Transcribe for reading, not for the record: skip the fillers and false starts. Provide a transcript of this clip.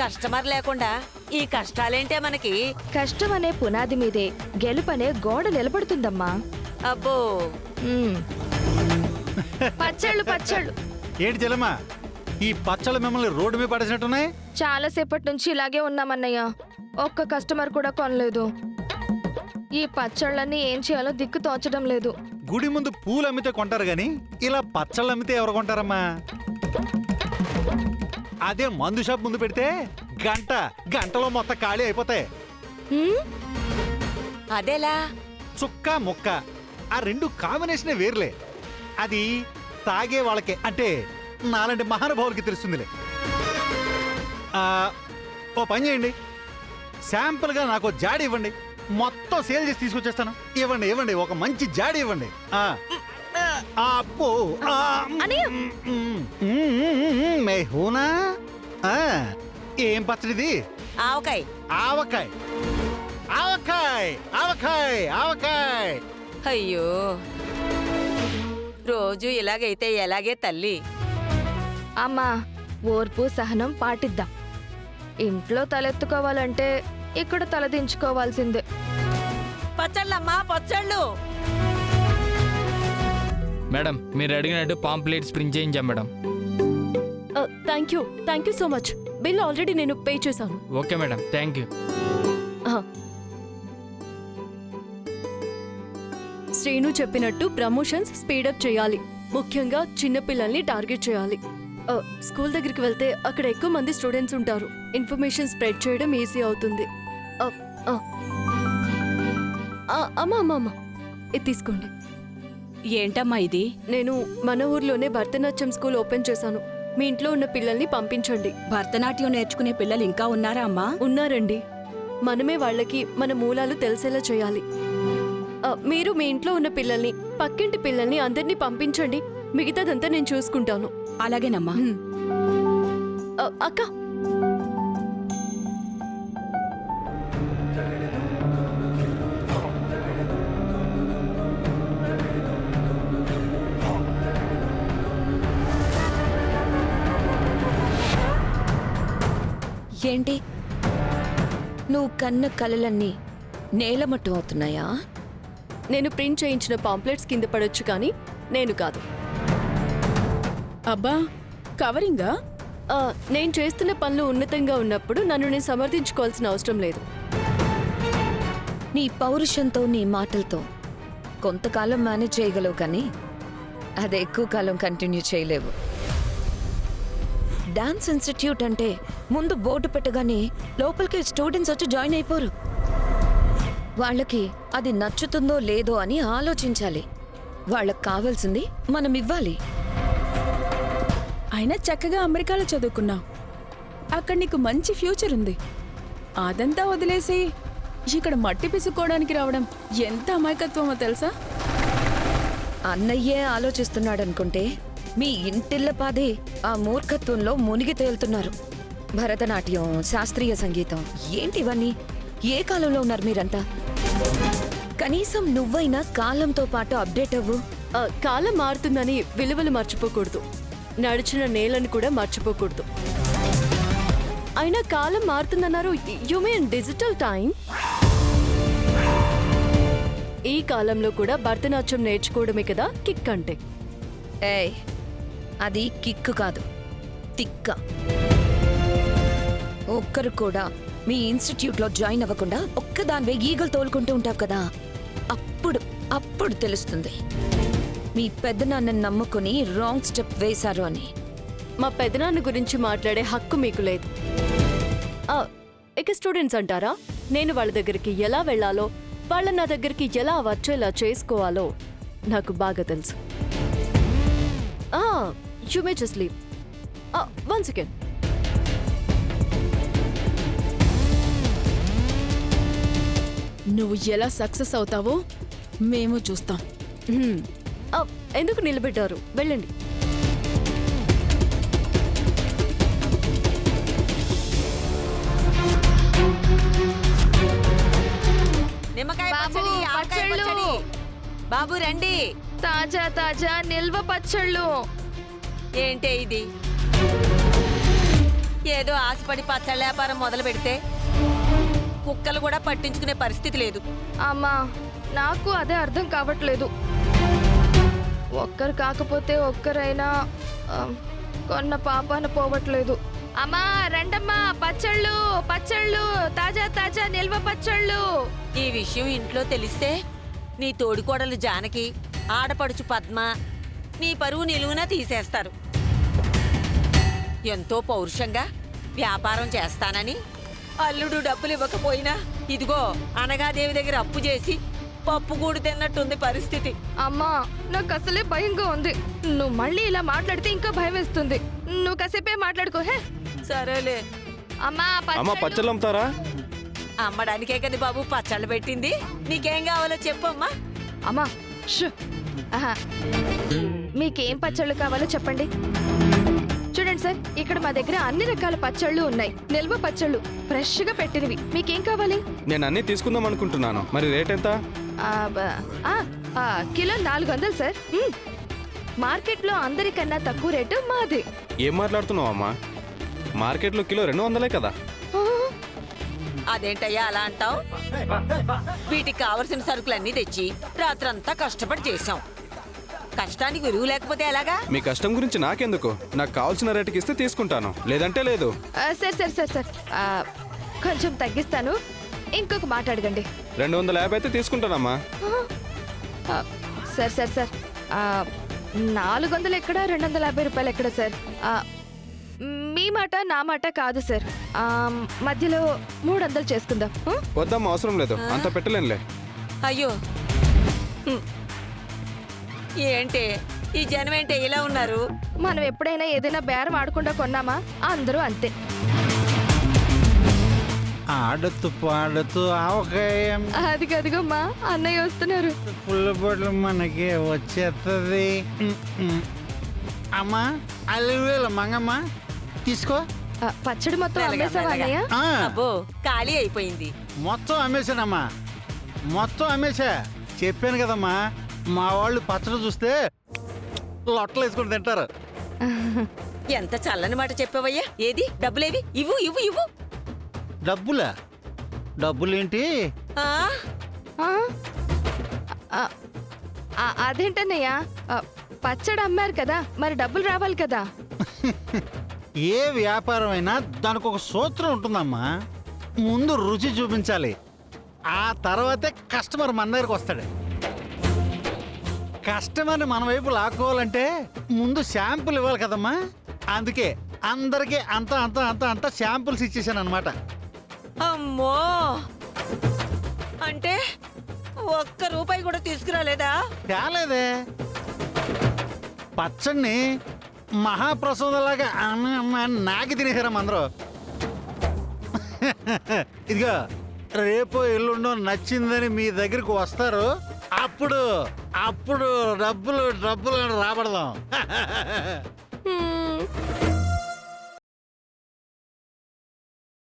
Customer లేకుండా ఈ కష్టాలేంటే మనకి? కష్టం అనే పునాది మీదే గెలుపనే గోడ నిలబడుతుందమ్మా. అబ్బో, మ్మ్. పచ్చళ్ళు పచ్చళ్ళు. ఏంటి చెల్లమ్మా, ఈ పచ్చళ్ళు మిమ్మల్ని రోడ్డు మీద పడేసినట్టున్నాయి? చాలాసేపటి నుంచి ఇలాగే ఉన్నామన్నయ్య. ఒక్క కస్టమర్ కూడా కొనలేదు. ఈ పచ్చళ్ళన్నీ ఏం చేయాలో దిక్కు తోచడం లేదు. గుడి ముందు పూలు అమ్మితే కొంటారు గాని ఇలా పచ్చళ్ళు అమ్మితే ఎవరు కొంటారమ్మా? అదే మందు షాప్ ముందు పెడితే గంటలో మొత్తం ఖాళీ అయిపోతాయి. మ్మ్? అదేలా? చుక్క ముక్క ఆ రెండు కాంబినేషనే వేర్లే. అది తాగే వాళ్ళకే, అంటే నాలాంటి మహానుభావులకి తెలుస్తుందిలే. ఓ పని చేయండి, శాంపుల్గా నాకు జాడి ఇవ్వండి, మొత్తం సేల్ చేసి తీసుకొచ్చేస్తాను. ఇవ్వండి ఇవ్వండి, ఒక మంచి జాడి ఇవ్వండి. మేహూనా ఏం పచ్చడిది? ఆవకాయ. ఆవకాయ ఆవకాయ ఆవకాయ ఆవకాయ. అయ్యో, రోజు ఇలాగైతే ఎలాగే తల్లి? అమ్మా, ఓర్పు సహనం పాటిద్దాం. ఇంట్లో తలెత్తుకోవాలంటే ఇక్కడ తలదించుకోవాల్సిందే. పచ్చళ్ళమ్మా, పచ్చళ్ళు. మేడం, మీరు అడిగినట్టు పాంప్లెట్స్ ప్రింట్ చేయించాం madam. Thank you so much. Bill already నేను పే చేశాను. Okay madam, thank you. Srinu చెప్పినట్టు ప్రమోషన్స్ స్పీడప్ చేయాలి. ముఖ్యంగా చిన్నపిల్లల్ని టార్గెట్ చేయాలి. స్కూల్ దగ్గరికి వెళ్తే అక్కడ ఎక్కువ మంది స్టూడెంట్స్ ఉంటారు. ఇన్ఫర్మేషన్ స్ప్రెడ్ చేయడం ఈజీ అవుతుంది. అమ్మా, ఇది తీసుకోండి. ఏంటమ్మా ఇది? నేను మన ఊర్లోనే భరతనాట్యం స్కూల్ ఓపెన్ చేశాను. మీ ఇంట్లో ఉన్న పిల్లల్ని పంపించండి. భరతనాట్యం నేర్చుకునే పిల్లలు ఇంకా ఉన్నారా అమ్మా? ఉన్నారండి. మనమే వాళ్ళకి మన మూలాలు తెలిసేలా చేయాలి. మీరు మీ ఇంట్లో ఉన్న పిల్లల్ని, పక్కింటి పిల్లల్ని అందరినీ పంపించండి. మిగతాదంతా నేను చూసుకుంటాను. అలాగేనమ్మా. అక్క, ఏంటి, నువ్వు కన్న కలలన్నీ నేలమట్టం అవుతున్నాయా? నేను ప్రింట్ చేయించిన పాంప్లెట్స్ కింద పడొచ్చు, కానీ నేను కాదు. అబ్బా, కవరింగా? నేను చేస్తున్న పనులు ఉన్నతంగా ఉన్నప్పుడు నన్ను నేను సమర్థించుకోవాల్సిన అవసరం లేదు. నీ పౌరుషంతో, నీ మాటలతో కొంతకాలం మేనేజ్ చేయగలవు, కానీ అది ఎక్కువ కాలం కంటిన్యూ చేయలేవు. డాన్స్ ఇన్స్టిట్యూట్ అంటే ముందు బోర్డు పెట్టగానే లోపలికి స్టూడెంట్స్ వచ్చి జాయిన్ అయిపోరు. వాళ్ళకి అది నచ్చుతుందో లేదో అని ఆలోచించాలి. వాళ్ళకి కావాల్సింది మనం ఇవ్వాలి. అయినా చక్కగా అమెరికాలో చదువుకున్నావు, అక్కడ నీకు మంచి ఫ్యూచర్ ఉంది. అదంతా వదిలేసి ఇక్కడ మట్టి పిసుకోవడానికి రావడం ఎంత అమాయకత్వమో తెలుసా? అన్నయ్యే ఆలోచిస్తున్నాడనుకుంటే మీ ఇంటిల్లపాదే ఆ మూర్ఖత్వంలో మునిగి తేలుతున్నారు. భరతనాట్యం, శాస్త్రీయ సంగీతం ఏంటివన్నీ? ఏ కాలంలో ఉన్నారు మీరంతా? కనీసం నువ్వైనా కాలంతో పాటు అప్డేట్ అవ్వు. కాలం మారుతుందని విలువలు మర్చిపోకూడదు. నడిచిన నేలను కూడా మర్చిపోకూడదు. అయినా కాలం మారుతుందన్నారు. You mean digital time? ఈ కాలంలో కూడా భరతనాట్యం నేర్చుకోవడమే కదా కిక్ అంటే. ఏయ్, అది కిక్కు కాదు, తిక్క. ఒక్కరు కూడా మీ ఇన్స్టిట్యూట్లో జాయిన్ అవ్వకుండా ఒక్కదానివే ఈగలు తోలుకుంటూ ఉంటావు కదా, అప్పుడు తెలుస్తుంది మీ పెద్దనాన్నని నమ్ముకుని రాంగ్ స్టెప్ వేశారు అని. మా పెదనాన్న గురించి మాట్లాడే హక్కు మీకు లేదు. ఇక స్టూడెంట్స్ అంటారా? నేను వాళ్ళ దగ్గరికి ఎలా వెళ్ళాలో, వాళ్ళ నా దగ్గరికి ఎలా వచ్చేలా చేసుకోవాలో నాకు బాగా తెలుసు. You may just leave. One second. నువ్వు ఎలా సక్సెస్ అవుతావో మేము చూస్తాం. ఎందుకు నిలబెట్టారు? వెళ్ళండి. నిమ్మకాయ పచ్చడి, ఆవకాయ పచ్చడి. బాబు రండి. తాజా తాజా నిల్వ పచ్చళ్ళు. ఏంటే ఇది? ఏదో ఆశపడి పచ్చళ్ళ వ్యాపారం మొదలు పెడితే కుక్కలు కూడా పట్టించుకునే పరిస్థితి లేదు. అమ్మా నాకు అదే అర్థం కావట్లేదు. ఒక్కరు కాకపోతే ఒక్కరైనా ఆ, కొన్న పాపాన పోవట్లేదు. అమ్మా రండమ్మా, పచ్చళ్ళు పచ్చళ్ళు, తాజా తాజా నిల్వ పచ్చళ్ళు. ఈ విషయం ఇంట్లో తెలిస్తే నీ తోడికోడలు జానకి, ఆడపడుచు పద్మ నీ పరువు నిలువునా తీసేస్తారు. ఎంతో పౌరుషంగా వ్యాపారం చేస్తానని అల్లుడు డబ్బులు ఇవ్వకపోయినా ఇదిగో అనగాదేవి దగ్గర అప్పు చేసి పప్పుగూడు తిన్నట్టుంది పరిస్థితి. అమ్మా నాకు అసలే భయంగా ఉంది. నువ్వు మళ్ళీ ఇలా మాట్లాడితే ఇంకా భయం వేస్తుంది. నువ్వు కాసేపే మాట్లాడుకో. హే సరేలే. అమ్మా అమ్మ పచ్చళ్ళు అమ్ముతారా? అమ్మడానికే కదా బాబు పచ్చళ్ళు పెట్టింది. నీకేం కావాలో చెప్పమ్మా. అమ్మా షూ. ఆహా. మీకేం పచ్చళ్ళు కావాలో చెప్పండి. చూడండి సార్, ఇక్కడ మా దగ్గర అన్ని రకాల పచ్చళ్ళు ఉన్నాయి. నిల్వ పచ్చళ్ళు ఫ్రెష్ గా పెట్టినవి. మీకేం కావాలి? నేను అన్ని తీసుకుందాం అనుకుంటున్నాను. మరి రేట్ ఎంత? Kilo 400 sir. మార్కెట్లో అందరికన్నా తక్కువ రేటు మాది. ఏం మాట్లాడుతున్నావు అమ్మా? మార్కెట్లో కిలో 200 కదా. ఆ, అదేంటయ్యా అలా అంటావు? వీటికి కావలసిన సరుకులన్నీ తెచ్చి రాత్రంతా కష్టపడి చేశాం. కష్టానికి విలువ లేకపోతే ఎలాగా? మీ కష్టం గురించి నాకెందుకు? నాకు కావాల్సిన రేటుకి ఇస్తే తీసుకుంటాను, లేదంటే లేదు. సార్ సార్ సార్ సార్ కొంచెం తగ్గిస్తాను. ఇంకొక మాట అడగండి. 250 అయితే తీసుకుంటానమ్మా. సార్ సార్ సార్ 400 ఎక్కడ, 250 రూపాయలు ఎక్కడ సార్? మీ మాట నా మాట కాదు సార్. మధ్యలో 300 చేసుకుందాం. వద్దమ్మా, అవసరం లేదు, అంత పెట్టలేనులే. అయ్యో ఏంటి ఈ జనం ఏంటి ఇలా ఉన్నారు? మనం ఎప్పుడైనా ఏదైనా బేరం ఆడకుండా కొన్నామా? అందరూ అంతే. ఆడుతూ పాడుతూ ఆవకాయం అదిగదిగమ్మా అన్నయ్య వస్తున్నారు. పుల్లబొట్లు మనకి వచ్చేస్తుంది. అమ్మా 5,000 మంగమ్మ తీసుకో. పచ్చడి మొత్తం మెల్లగా, అమ్మేసావా మెల్లగా. అన్నయ్య? ఆ, అబ్బో ఖాళీ అయిపోయింది. మొత్తం అమ్మేశానమ్మా, మొత్తం అమ్మేశా. చెప్పాను కదమ్మా, మా వాళ్ళు పచ్చడి చూస్తే లొట్టలు వేసుకుని తింటారు. ఎంత చల్లని మాట చెప్పావయ్యా. ఏది డబ్బులేవి? ఇవ్వు ఇవ్వు ఇవ్వు. డబ్బులా? డబ్బులేంటి? ఆ అదేంటన్నయ్య, పచ్చడి అమ్మారు కదా, మరి డబ్బులు రావాలి కదా. ఏ వ్యాపారం అయినా దానికి ఒక సూత్రం ఉంటుందమ్మా. ముందు రుచి చూపించాలి, ఆ తర్వాతే కస్టమర్ మన దగ్గరకు వస్తాడు. కస్టమర్ని మన వైపు లాక్కోవాలంటే ముందు శాంపుల్ ఇవ్వాలి కదమ్మా. అందుకే అందరికీ అంత అంత అంత అంత శాంపుల్స్ ఇచ్చేసాను అనమాట. అమ్మో, అంటే ఒక్క రూపాయి కూడా తీసుకురాలేదా? తేలేదే. పచ్చడిని మహాప్రసాదంలాగా నాకి తినేసారా అందరూ. ఇదిగో రేపు ఎల్లుండో నచ్చిందని మీ దగ్గరికి వస్తారు. అప్పుడు అప్పుడు డబ్బులు డబ్బులు రాబడదాం. హ్మ్.